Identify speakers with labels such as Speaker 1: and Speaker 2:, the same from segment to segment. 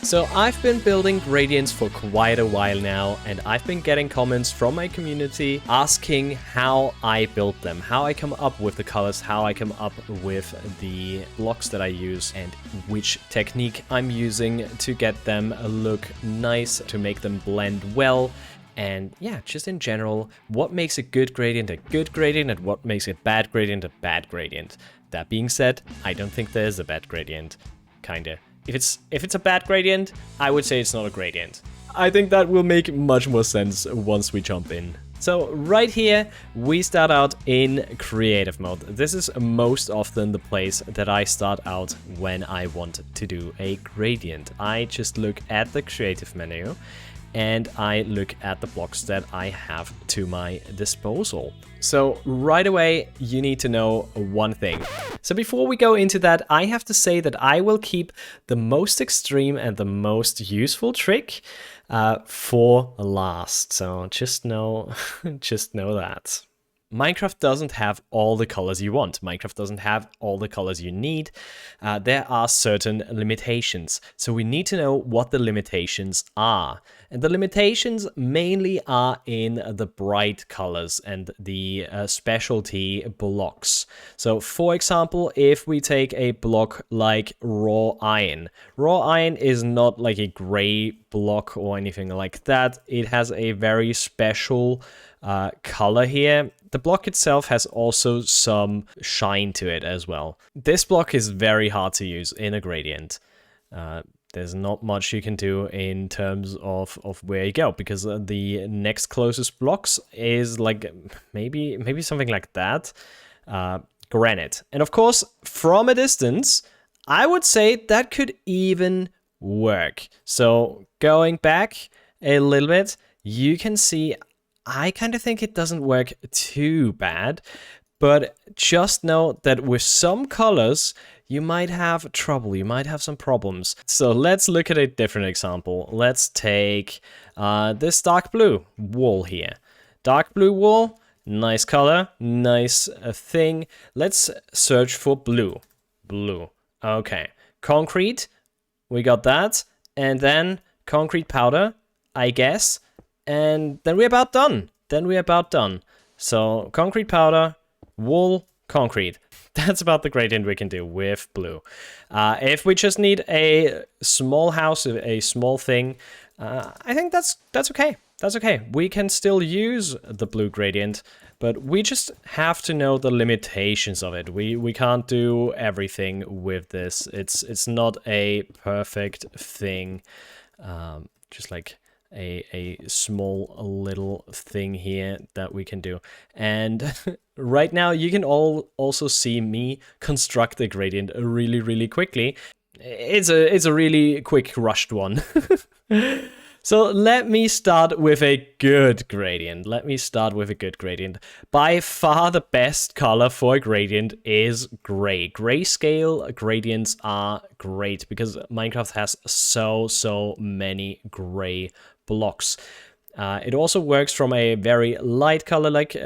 Speaker 1: So I've been building gradients for quite a while now, and I've been getting comments from my community asking how I build them, how I come up with the colors, how I come up with the blocks that I use, and which technique I'm using to get them look nice, to make them blend well. And yeah, just in general, what makes a good gradient and what makes a bad gradient a bad gradient. That being said, I don't think there's a bad gradient. Kinda. If it's a bad gradient, I would say it's not a gradient. I think that will make much more sense once we jump in. So right here, we start out in creative mode. This is most often the place that I start out when I want to do a gradient. I just look at the creative menu and I look at the blocks that I have to my disposal. So right away, you need to know one thing. So before we go into that, I have to say that I will keep the most extreme and the most useful trick for last. So just know, just know that. Minecraft doesn't have all the colors you want. Minecraft doesn't have all the colors you need. There are certain limitations. So we need to know what the limitations are. And the limitations mainly are in the bright colors and the specialty blocks. So for example, if we take a block like raw iron is not like a gray block or anything like that. It has a very special color here. The block itself has also some shine to it as well. This block is very hard to use in a gradient. There's not much you can do in terms of where you go, because the next closest blocks is like maybe something like that. Granite. And of course, from a distance, I would say that could even work. So going back a little bit, you can see I kind of think it doesn't work too bad, but just know that with some colors, you might have trouble, you might have some problems. So let's look at a different example. Let's take this dark blue wool here. Dark blue wool, nice color, nice thing. Let's search for blue. Blue, okay. Concrete, we got that. And then concrete powder, I guess. And then we're about done. So concrete powder, wool, concrete. That's about the gradient we can do with blue. If we just need a small house, a small thing, I think that's okay. That's okay. We can still use the blue gradient, but we just have to know the limitations of it. We can't do everything with this. It's not a perfect thing. Just like a small little thing here that we can do. And right now you can also see me construct the gradient really quickly. It's a really quick rushed one. So let me start with a good gradient. By far the best color for a gradient is gray. Grayscale gradients are great because Minecraft has so many gray blocks. It also works from a very light color like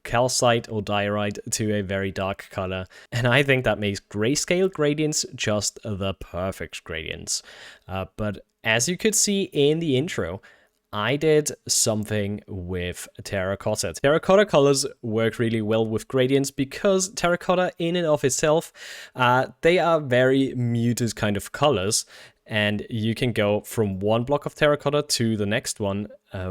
Speaker 1: calcite or diorite to a very dark color, and I think that makes grayscale gradients just the perfect gradients. But as you could see in the intro, I did something with terracotta. Terracotta colors work really well with gradients because terracotta in and of itself, they are very muted kind of colors, and you can go from one block of terracotta to the next one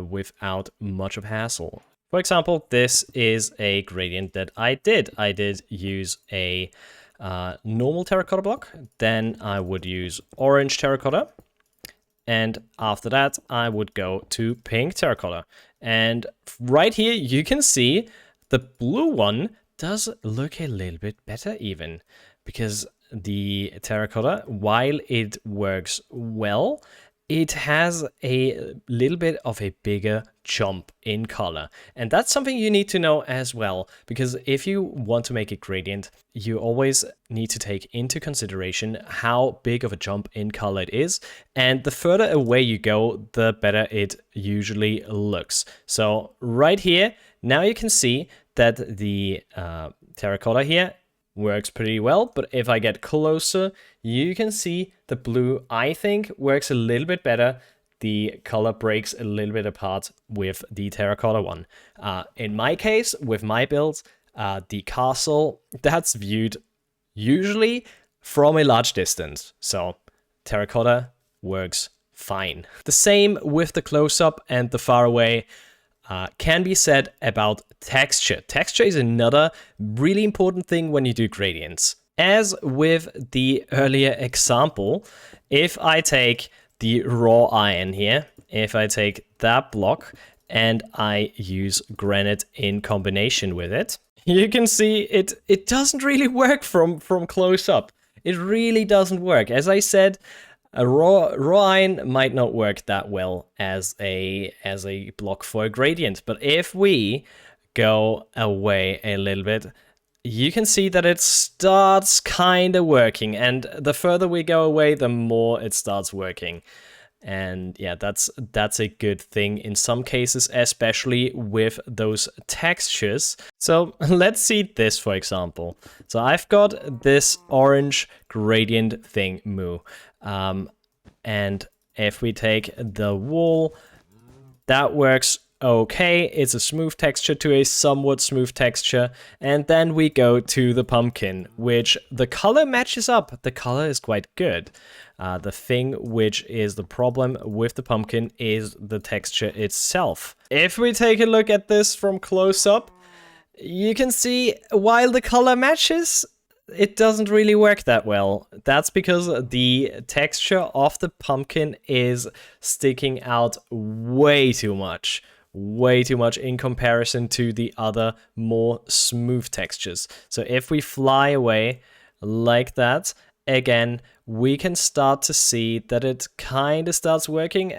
Speaker 1: without much of hassle. For example, this is a gradient that I did. I did use a normal terracotta block, then I would use orange terracotta, and after that I would go to pink terracotta. And right here you can see the blue one does look a little bit better even, because the terracotta, while it works well, it has a little bit of a bigger jump in color. And that's something you need to know as well, because if you want to make a gradient, you always need to take into consideration how big of a jump in color it is. And the further away you go, the better it usually looks. So right here, now you can see that the terracotta here works pretty well, but if I get closer, you can see the blue, I think, works a little bit better. The color breaks a little bit apart with the terracotta one. In my case, with my build, the castle, that's viewed usually from a large distance. So terracotta works fine. The same with the close-up and the far away. Can be said about texture. Texture is another really important thing when you do gradients. As with the earlier example, if I take the raw iron here, if I take that block and I use granite in combination with it, you can see it doesn't really work from close up. It really doesn't work. As I said, a raw iron might not work that well as a block for a gradient, but if we go away a little bit, you can see that it starts kind of working, and the further we go away, the more it starts working. And yeah, that's a good thing in some cases, especially with those textures. So let's see this, for example. So I've got this orange gradient thing, Moo. And if we take the wall, that works okay. It's a smooth texture to a somewhat smooth texture. And then we go to the pumpkin, which the color matches up. The color is quite good. The thing which is the problem with the pumpkin is the texture itself. If we take a look at this from close up, you can see while the color matches, it doesn't really work that well. That's because the texture of the pumpkin is sticking out way too much in comparison to the other more smooth textures. So if we fly away like that, again, we can start to see that it kind of starts working.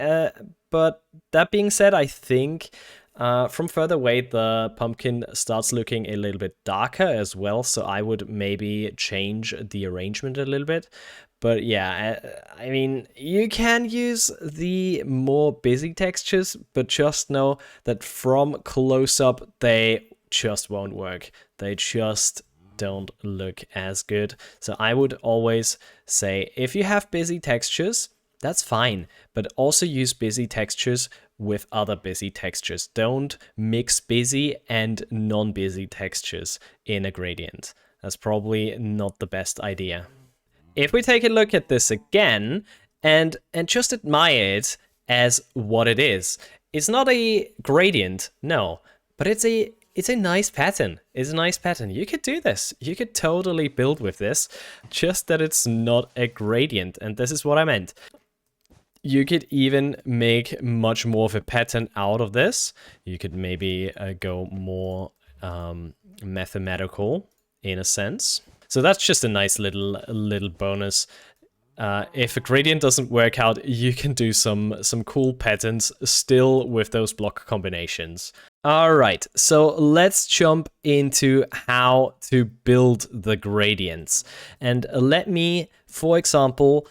Speaker 1: But that being said, I think from further away, the pumpkin starts looking a little bit darker as well. So I would maybe change the arrangement a little bit. But yeah, I mean, you can use the more busy textures, but just know that from close up, they just won't work. They just don't look as good. So I would always say, if you have busy textures, that's fine, but also use busy textures with other busy textures. Don't mix busy and non-busy textures in a gradient. That's probably not the best idea. If we take a look at this again and just admire it as what it is, it's not a gradient, no, but it's a nice pattern. It's a nice pattern. You could do this. You could totally build with this, just that it's not a gradient. And this is what I meant. You could even make much more of a pattern out of this. You could maybe go more mathematical in a sense. So that's just a nice little bonus. If a gradient doesn't work out, you can do some cool patterns still with those block combinations. All right, so let's jump into how to build the gradients. And let me, for example,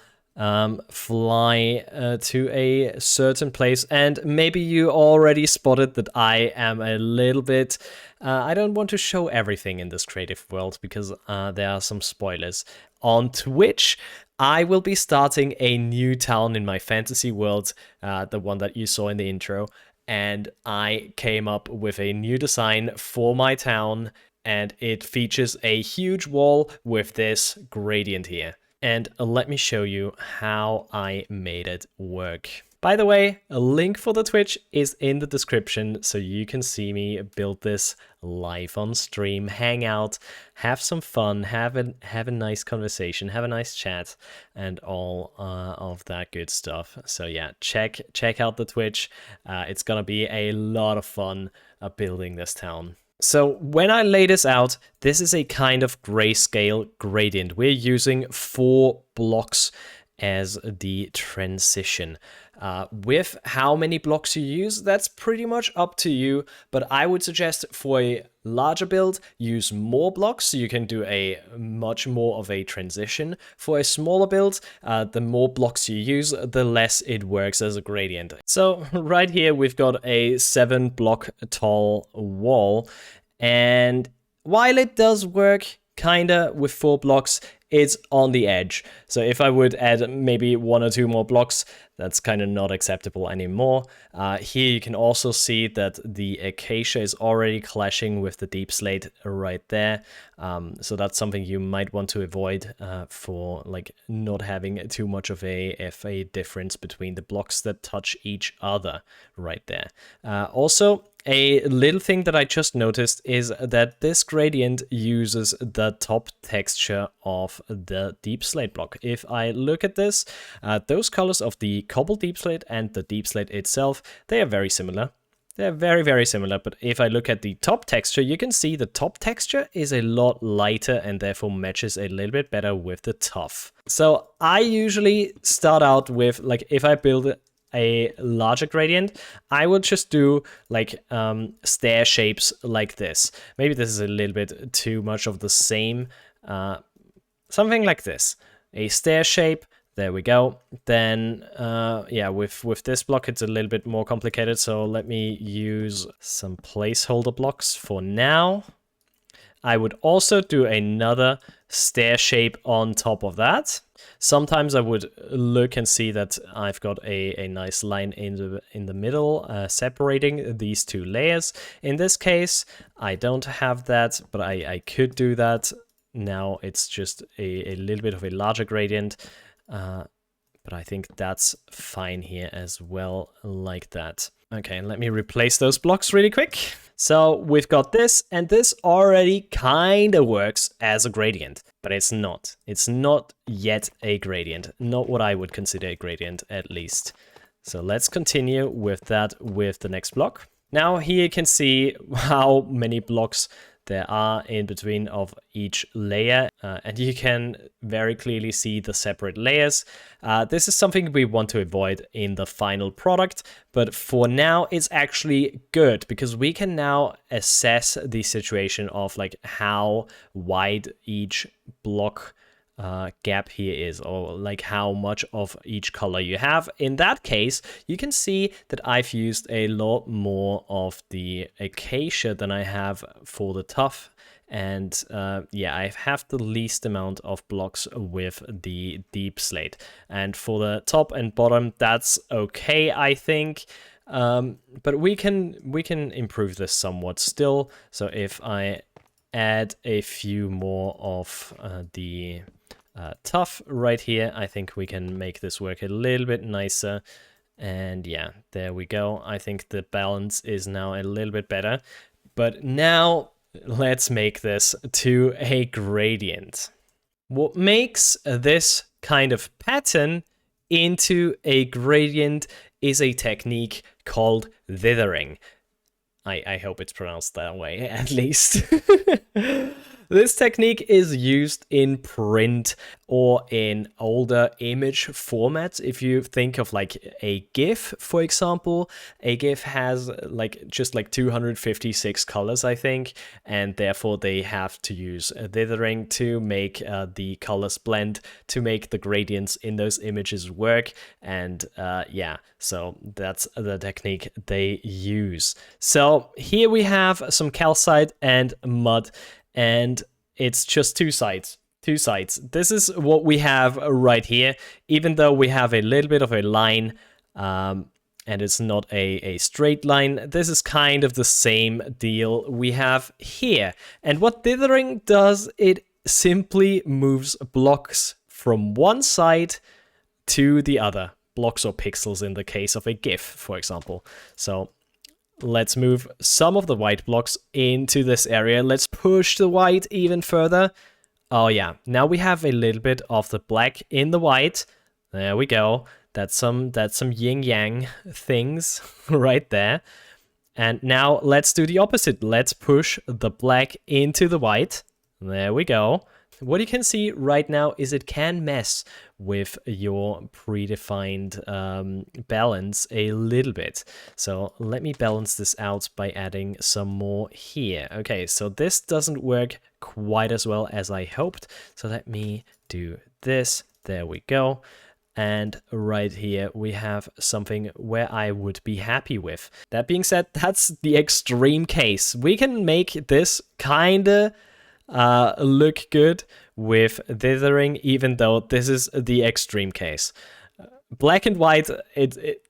Speaker 1: fly to a certain place, and maybe you already spotted that I am a little bit I don't want to show everything in this creative world because there are some spoilers. On Twitch, I will be starting a new town in my fantasy world, the one that you saw in the intro, and I came up with a new design for my town, and it features a huge wall with this gradient here. And let me show you how I made it work. By the way, a link for the Twitch is in the description, so you can see me build this live on stream, hang out, have some fun, have a nice conversation, have a nice chat, and all of that good stuff. So yeah, check out the Twitch. It's gonna be a lot of fun building this town. So when I lay this out, this is a kind of grayscale gradient. We're using 4 blocks as the transition. With how many blocks you use, that's pretty much up to you, but I would suggest for a larger build, use more blocks so you can do a much more of a transition. For a smaller build, the more blocks you use, the less it works as a gradient. So right here, we've got a 7 block tall wall, and while it does work kinda with 4 blocks, it's on the edge. So if I would add maybe 1 or 2 more blocks, that's kind of not acceptable anymore. Here you can also see that the acacia is already clashing with the deep slate right there. So that's something you might want to avoid for like not having too much of a difference between the blocks that touch each other right there. Also, a little thing that I just noticed is that this gradient uses the top texture of the deep slate block. If I look at this, those colors of the cobble deep slate and the deep slate itself, they are very similar. They're very, very similar, but if I look at the top texture, you can see the top texture is a lot lighter and therefore matches a little bit better with the tuff. So I usually start out with, like, if I build a larger gradient, I will just do like stair shapes like this. Maybe this is a little bit too much of the same. Something like this. A stair shape. There we go. Then, yeah, with this block, it's a little bit more complicated. So let me use some placeholder blocks for now. I would also do another stair shape on top of that. Sometimes I would look and see that I've got a nice line in the middle separating these two layers. In this case, I don't have that, but I could do that. Now it's just a little bit of a larger gradient. But I think that's fine here as well, like that. Okay, let me replace those blocks really quick. So we've got this, and this already kind of works as a gradient, but it's not. It's not yet a gradient. Not what I would consider a gradient, at least. So let's continue with that with the next block. Now here you can see how many blocks there are in between of each layer, and you can very clearly see the separate layers. This is something we want to avoid in the final product, but for now it's actually good because we can now assess the situation of like how wide each block gap here is, or like how much of each color you have. In that case, you can see that I've used a lot more of the acacia than I have for the tuff. And yeah, I have the least amount of blocks with the deep slate. And for the top and bottom, that's okay, I think. But we can improve this somewhat still. So if I add a few more of the tuff right here, I think we can make this work a little bit nicer. And yeah, there we go. I think the balance is now a little bit better. But now let's make this to a gradient. What makes this kind of pattern into a gradient is a technique called dithering. I hope it's pronounced that way, at least. This technique is used in print or in older image formats. If you think of like a GIF, for example, a GIF has just 256 colors, I think, and therefore they have to use dithering to make the colors blend, to make the gradients in those images work. And yeah, so that's the technique they use. So here we have some calcite and mud, and it's just two sides. This is what we have right here, even though we have a little bit of a line, and it's not a straight line. This is kind of the same deal we have here. And what dithering does, it simply moves blocks from one side to the other. Blocks or pixels in the case of a GIF, for example. So let's move some of the white blocks into this area. Let's push the white even further. Oh yeah, now we have a little bit of the black in the white. There we go. That's some yin-yang things right there. And now let's do the opposite. Let's push the black into the white. There we go. What you can see right now is it can mess with your predefined balance a little bit. So let me balance this out by adding some more here. Okay, so this doesn't work quite as well as I hoped. So let me do this. There we go. And right here, we have something where I would be happy with. That being said, that's the extreme case. We can make this kinda look good with dithering, even though this is the extreme case. Black and white,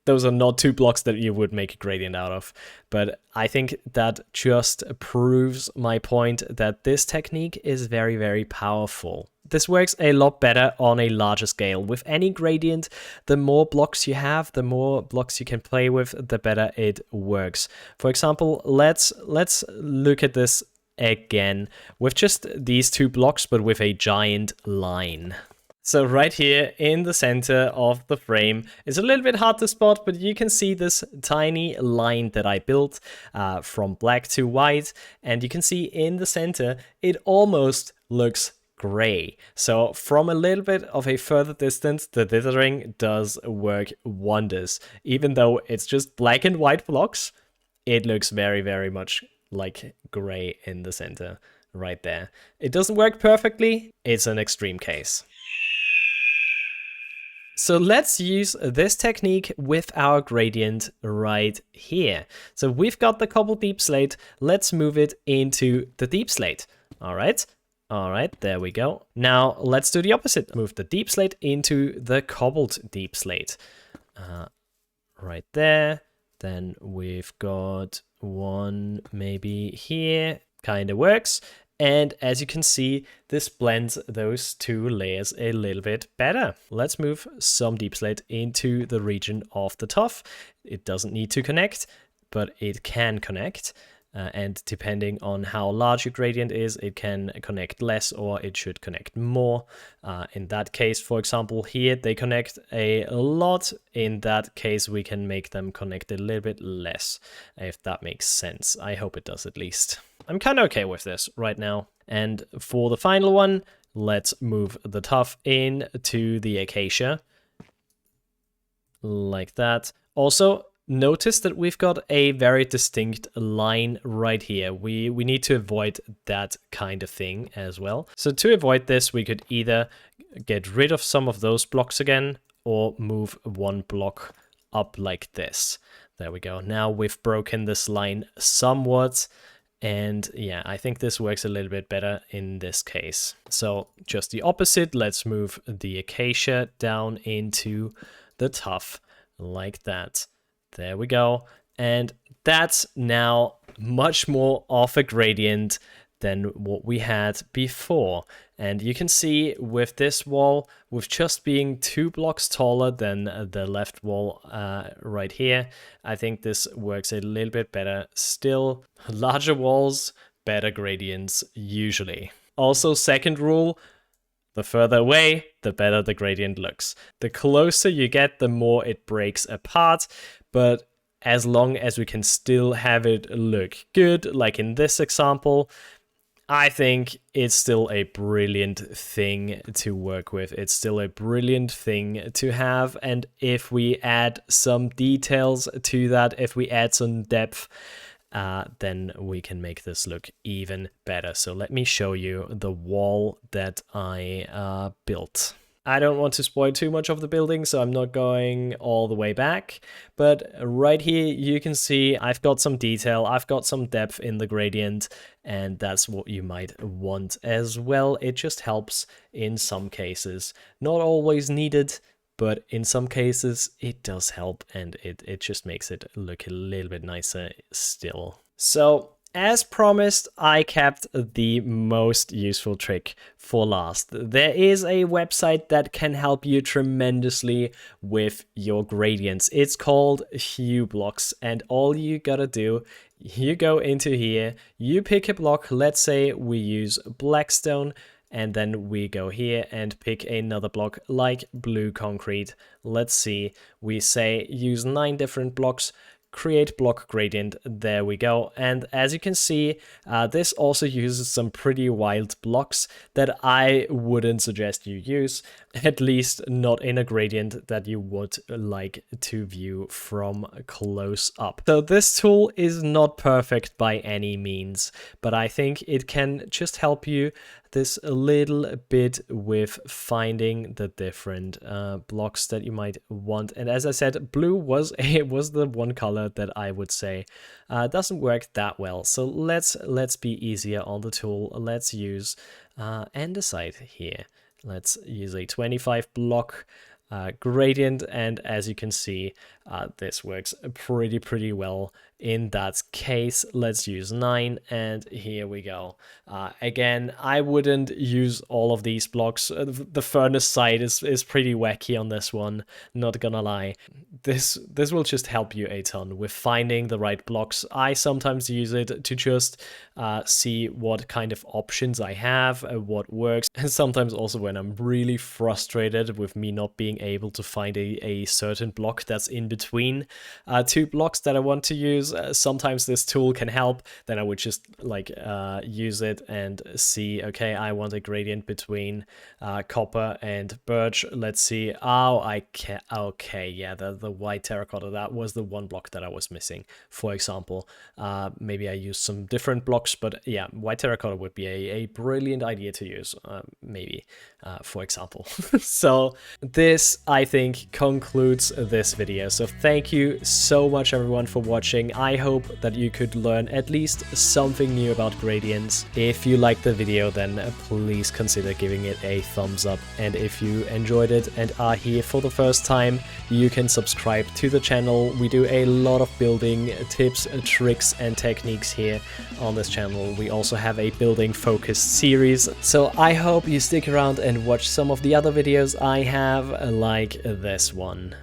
Speaker 1: those are not two blocks that you would make a gradient out of. But I think that just proves my point that this technique is very, very powerful. This works a lot better on a larger scale. With any gradient, the more blocks you have, the more blocks you can play with, the better it works. For example, let's look at this again with just these two blocks, but with a giant line. So right here in the center of the frame, it's a little bit hard to spot, but you can see this tiny line that I built from black to white. And you can see in the center, it almost looks gray. So from a little bit of a further distance, the dithering does work wonders. Even though it's just black and white blocks, it looks very, very much like gray in the center right there. It doesn't work perfectly. It's an extreme case. So let's use this technique with our gradient right here. So we've got the cobbled deep slate. Let's move it into the deep slate. All right, there we go. Now let's do the opposite. Move the deep slate into the cobbled deep slate. Right there. Then we've got one maybe here. Kind of works. And as you can see, this blends those two layers a little bit better. Let's move some deep slate into the region of the tuff. It doesn't need to connect, but it can connect. And depending on how large your gradient is, it can connect less or it should connect more. In that case, for example, here they connect a lot. In that case, we can make them connect a little bit less, if that makes sense. I hope it does at least. I'm kind of okay with this right now. And for the final one, let's move the tuff in to the acacia. Like that. Also, notice that we've got a very distinct line right here. We need to avoid that kind of thing as well. So to avoid this, we could either get rid of some of those blocks again or move one block up like this. There we go. Now we've broken this line somewhat. And yeah, I think this works a little bit better in this case. So just the opposite. Let's move the acacia down into the tuff like that. There we go. And that's now much more of a gradient than what we had before. And you can see with this wall, with just being 2 blocks taller than the left wall right here, I think this works a little bit better. Still, larger walls, better gradients usually. Also, second rule, the further away, the better the gradient looks. The closer you get, the more it breaks apart. But as long as we can still have it look good, like in this example, I think it's still a brilliant thing to work with. It's still a brilliant thing to have. And if we add some details to that, if we add some depth, then we can make this look even better. So let me show you the wall that I built. I don't want to spoil too much of the building, so I'm not going all the way back. But right here, you can see I've got some detail, I've got some depth in the gradient, and that's what you might want as well. It just helps in some cases. Not always needed, but in some cases it does help, and it just makes it look a little bit nicer still. So, as promised, I kept the most useful trick for last. There is a website that can help you tremendously with your gradients. It's called HueBlocks, and all you gotta do, you go into here, you pick a block, let's say we use Blackstone, and then we go here and pick another block like blue concrete. Let's see, we say use 9 different blocks, create block gradient, there we go. And as you can see, this also uses some pretty wild blocks that I wouldn't suggest you use. At least not in a gradient that you would like to view from close up. So this tool is not perfect by any means, but I think it can just help you this a little bit with finding the different blocks that you might want. And as I said, blue was the one color that I would say doesn't work that well. So let's be easier on the tool. Let's use andesite here. Let's use a 25 block gradient, and as you can see, this works pretty well in that case. Let's use 9, and here we go. Again, I wouldn't use all of these blocks. The furnace side is pretty wacky on this one, not gonna lie. This will just help you a ton with finding the right blocks. I sometimes use it to just see what kind of options I have, what works, and sometimes also when I'm really frustrated with me not being able to find a certain block that's in between two blocks that I want to use. Sometimes this tool can help. Then I would just like use it and see, okay, I want a gradient between copper and birch. Let's see. Oh, I can. Okay, yeah, the white terracotta, that was the one block that I was missing, for example. Maybe I use some different blocks, but yeah, white terracotta would be a brilliant idea to use, maybe, for example. So this, I think, concludes this video. So thank you so much, everyone, for watching. I hope that you could learn at least something new about gradients. If you liked the video, then please consider giving it a thumbs up. And if you enjoyed it and are here for the first time, you can subscribe to the channel. We do a lot of building tips, tricks, and techniques here on this channel. We also have a building focused series. So I hope you stick around and watch some of the other videos I have, like this one.